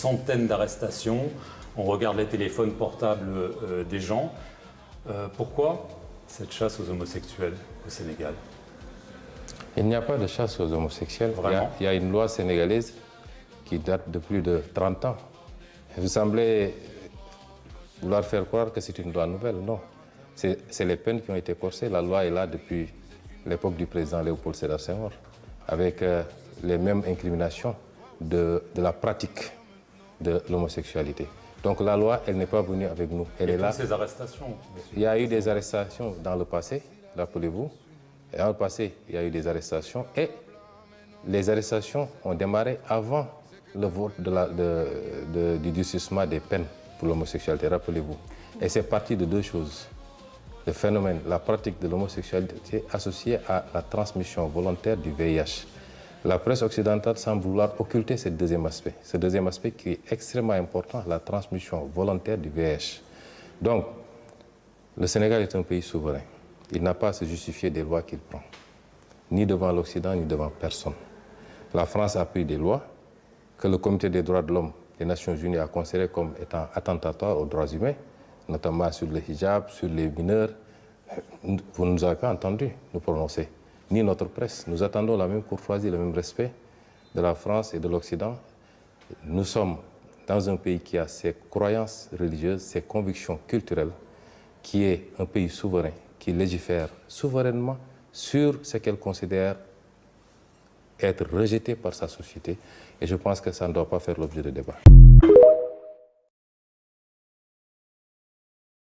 centaines d'arrestations. On regarde les téléphones portables des gens. Pourquoi cette chasse aux homosexuels au Sénégal? Il n'y a pas de chasse aux homosexuels. Vraiment? Il y a une loi sénégalaise qui date de plus de 30 ans. Vous semblez vouloir faire croire que c'est une loi nouvelle. Non. C'est les peines qui ont été corsées. La loi est là depuis l'époque du président Léopold Sédar Senghor, avec les mêmes incriminations de la pratique de l'homosexualité. Donc la loi, elle n'est pas venue avec nous. Elle est là. Ces arrestations, monsieur. Il y a eu des arrestations dans le passé, rappelez-vous. Dans le passé, il y a eu des arrestations et les arrestations ont démarré avant le vote du durcissement des peines pour l'homosexualité, rappelez-vous. Et c'est parti de deux choses. Le phénomène, la pratique de l'homosexualité associée à la transmission volontaire du VIH. La presse occidentale semble vouloir occulter ce deuxième aspect qui est extrêmement important, la transmission volontaire du VIH. Donc, le Sénégal est un pays souverain. Il n'a pas à se justifier des lois qu'il prend, ni devant l'Occident, ni devant personne. La France a pris des lois que le Comité des droits de l'homme des Nations Unies a considérées comme étant attentatoires aux droits humains, notamment sur le hijab, sur les mineurs. Vous ne nous avez pas entendu nous prononcer, ni notre presse. Nous attendons la même courtoisie, le même respect de la France et de l'Occident. Nous sommes dans un pays qui a ses croyances religieuses, ses convictions culturelles, qui est un pays souverain, qui légifère souverainement sur ce qu'elle considère être rejeté par sa société. Et je pense que ça ne doit pas faire l'objet de débat.